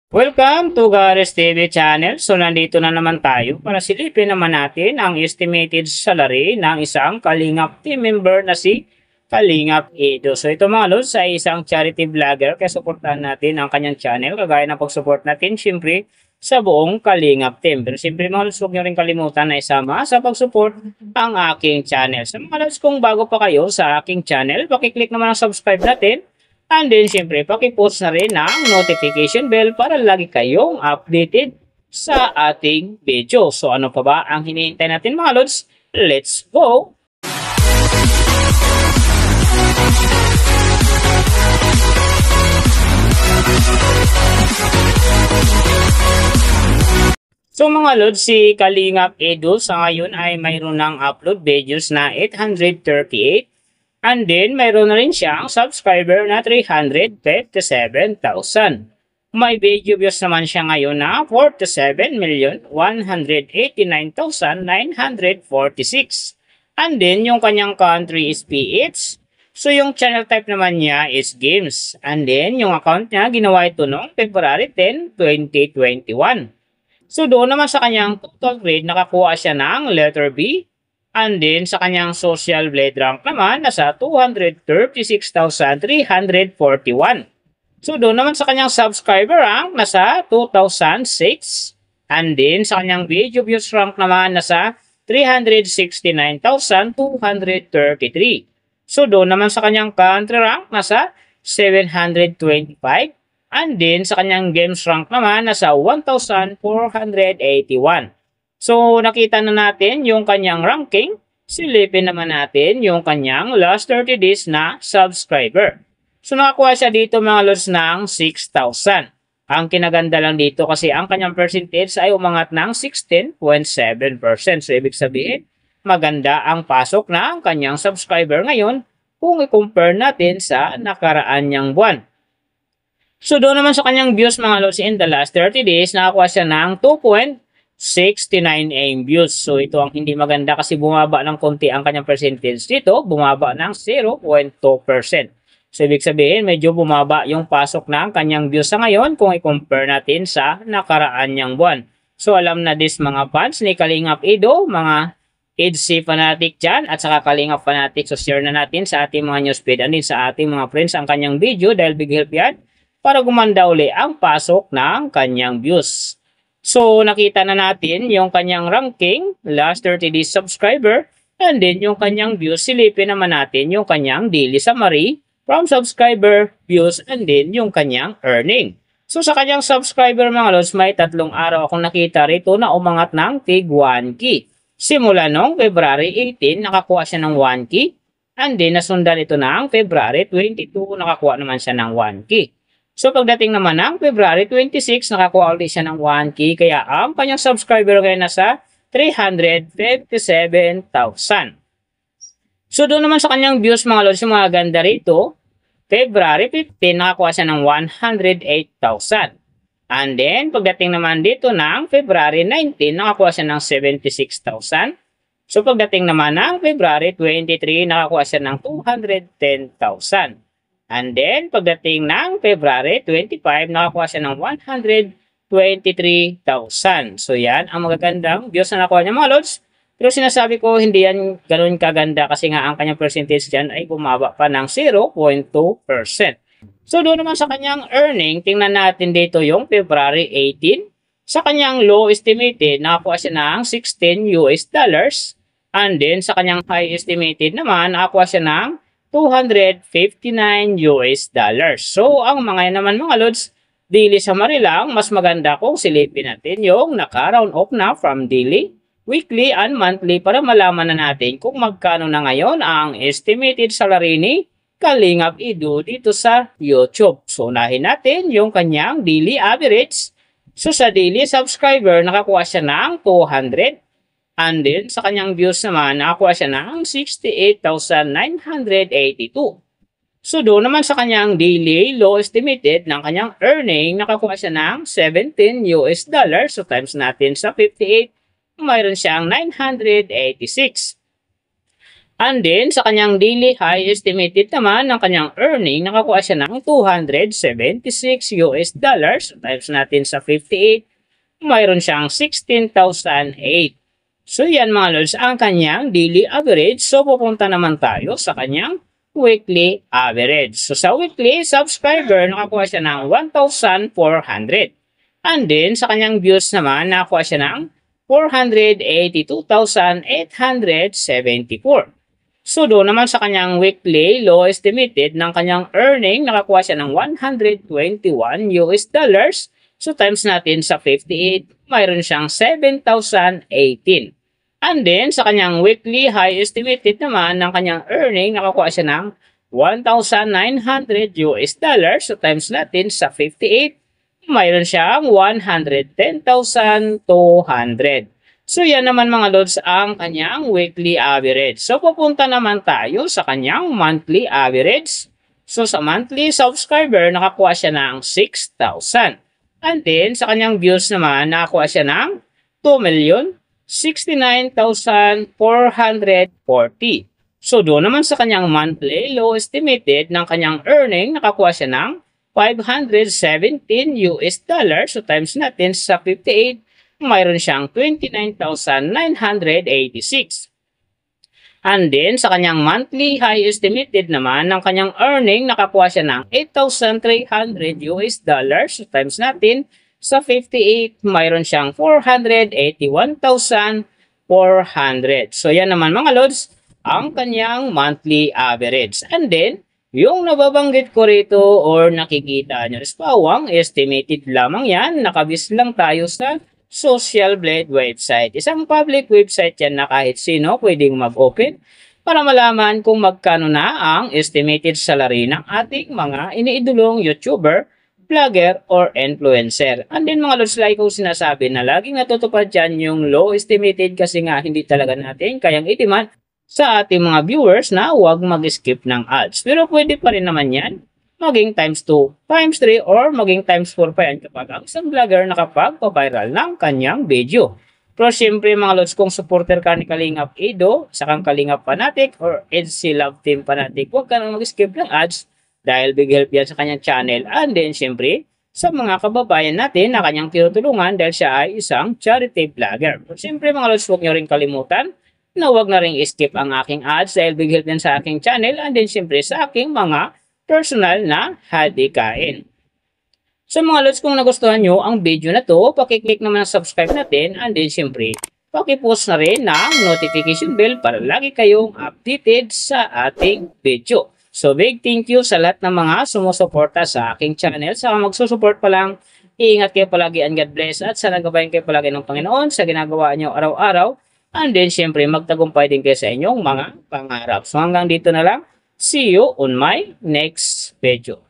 Welcome to Gares TV channel. So nandito na naman tayo para silipin naman natin ang estimated salary ng isang Kalingap team member na si Kalingap Edo. So ito mga lods ay isang charity vlogger kaya supportahan natin ang kanyang channel kagaya ng pag-support natin syempre sa buong Kalingap team. Pero syempre mga lods, huwag nyo rin kalimutan na isama sa pag-support ang aking channel. So mga lods, kung bago pa kayo sa aking channel, pakiclick naman ang subscribe natin. And then, syempre, pakipost na rin ang notification bell para lagi kayong updated sa ating video. So, ano pa ba ang hinihintay natin mga lods? Let's go! So mga lods, si Kalingap Edo sa ngayon ay mayroon ng upload videos na 838. And then, mayroon na rin siyang subscriber na 357,000. May video views naman siya ngayon na 47,189,946. And then, yung kanyang country is PH. So, yung channel type naman niya is games. And then, yung account niya, ginawa ito noong February 10, 2021. So, doon naman sa kanyang total grade, nakakuha siya ng letter B. And then, sa kanyang social blade rank naman, nasa 236,341. So, doon naman sa kanyang subscriber rank, nasa 2,006. And then, sa kanyang video views rank naman, nasa 369,233. So, doon naman sa kanyang country rank, nasa 725. And then, sa kanyang games rank naman, nasa 1,481. So, nakita na natin yung kanyang ranking. Silipin naman natin yung kanyang last 30 days na subscriber. So, nakakuha siya dito mga lods ng 6,000. Ang kinaganda lang dito kasi ang kanyang percentage ay umangat ng 16.7%. So, ibig sabihin, maganda ang pasok na ang kanyang subscriber ngayon kung i-compare natin sa nakaraan niyang buwan. So, doon naman sa kanyang views mga lods in the last 30 days, nakakuha siya ng 2.69 AM views. So, ito ang hindi maganda kasi bumaba ng konti ang kanyang percentage dito. Bumaba ng 0.2%. So, ibig sabihin, medyo bumaba yung pasok ng kanyang views sa ngayon kung i-compare natin sa nakaraan niyang buwan. So, alam na this mga fans ni Kalingap Edo, mga EDC fanatic dyan at saka Kalingap fanatic. So, share na natin sa ating mga newsfeed and din sa ating mga friends ang kanyang video dahil big help yan para gumanda uli ang pasok ng kanyang views. So, nakita na natin yung kanyang ranking, last 30 days subscriber, and then yung kanyang views. Silipin naman natin yung kanyang daily summary from subscriber, views, and then yung kanyang earning. So, sa kanyang subscriber mga lods, may 3 araw akong nakita rito na umangat ng tig 1K. Simula noong February 18, nakakuha siya ng 1K. And then, nasundan ito ng February 22, nakakuha naman siya ng 1K. So, pagdating naman ng February 26, nakakuha ulit siya ng 1K. Kaya ang kanyang subscriber ngayon nasa 357,000. So, doon naman sa kanyang views mga lods, yung mga ganda rito, February 15, nakakuha siya ng 108,000. And then, pagdating naman dito ng February 19, nakakuha siya ng 76,000. So, pagdating naman ng February 23, nakakuha siya ng 210,000. And then, pagdating ng February 25, nakakuha siya ng 123,000. So, yan ang magagandang views na nakuha niya mga lods. Pero sinasabi ko, hindi yan ganun kaganda kasi nga ang kanyang percentage dyan ay bumaba pa ng 0.2%. So, doon naman sa kanyang earning, tingnan natin dito yung February 18. Sa kanyang low estimated, nakakuha siya ng $16. And then, sa kanyang high estimated naman, nakakuha siya ng $259. So, ang mga yan naman mga lods, daily summary lang, mas maganda kung silipin natin yung naka-round off na from daily, weekly, and monthly para malaman na natin kung magkano na ngayon ang estimated salary ni Kalingap Edo dito sa YouTube. So, unahin natin yung kanyang daily average. So, sa daily subscriber, nakakuha siya ng 200. And then, sa kanyang views naman, nakakuha siya ng 68,982. So, doon naman sa kanyang daily low estimated ng kanyang earning, nakakuha siya ng $17. So, times natin sa 58, mayroon siyang 986. And then, sa kanyang daily high estimated naman ng kanyang earning, nakakuha siya ng $276 US dollars. Times natin sa 58, mayroon siyang 16,008. So yan mga lods, ang kanyang daily average. So pupunta naman tayo sa kanyang weekly average. So sa weekly subscriber, nakakuha siya ng 1,400. And then sa kanyang views naman, nakakuha siya ng 482,874. So doon naman sa kanyang weekly low estimated ng kanyang earning, nakakuha siya ng 121 US dollars. So times natin sa 58, mayroon siyang 7,018. And then sa kanyang weekly high estimated naman ng kanyang earning, nakakuha siya ng 1,900 US dollars. So times natin sa 58, mayroon siyang 110,200. So yan naman mga lods ang kanyang weekly average. So pupunta naman tayo sa kanyang monthly average. So sa monthly subscriber, nakakuha siya ng 6,000. And then sa kanyang views naman, nakakuha siya ng 2,069,440. So doon naman sa kanyang monthly low estimated ng kanyang earning, nakakuha siya ng 517 US dollars. So times natin sa 58, mayroon siyang 29,986. And then, sa kanyang monthly high estimated naman ng kanyang earning, nakakuha siya ng 8,300 US dollars. So, times natin sa 58, mayroon siyang 481,400. So, yan naman mga lods, ang kanyang monthly average. And then, yung nababanggit ko rito or nakikita nyo is pawang estimated lamang yan. Nakabis lang tayo sa Social Blade website. Isang public website yan na kahit sino pwedeng mag-open para malaman kung magkano na ang estimated salary ng ating mga iniidolong YouTuber, vlogger, or influencer. And then mga lods, like ko sinasabi na laging natutupad dyan yung low estimated kasi nga hindi talaga natin kayang itiman sa ating mga viewers na huwag mag-skip ng ads. Pero pwede pa rin naman yan maging times 2, times 3, or maging times 4 pa yan kapag ang isang vlogger nakapag-viral ng kanyang video. Pero syempre mga lods, kung supporter ka ni Kalingap Edo, sakang Kalingap Fanatic, or EDC Love Team Fanatic, huwag ka nang mag-skip ng ads dahil big help yan sa kanyang channel. And then syempre, sa mga kababayan natin na kanyang tinutulungan dahil siya ay isang charity vlogger. Pero syempre mga lods, huwag nyo rin kalimutan na huwag na rin skip ang aking ads dahil big help yan sa aking channel. And then syempre sa aking mga personal na hadikain. So mga lods, kung nagustuhan nyo ang video na to, pakiclick naman ang subscribe natin, and then syempre, pakipost na rin ng notification bell para lagi kayong updated sa ating video. So big thank you sa lahat ng mga sumusuporta sa aking channel. Saka magsusupport pa lang, iingat kayo palagi and God bless, at sana gabayan kayo palagi ng Panginoon sa ginagawa nyo araw-araw. And then syempre, magtagumpay din kayo sa inyong mga pangarap. So hanggang dito na lang. See you on my next video.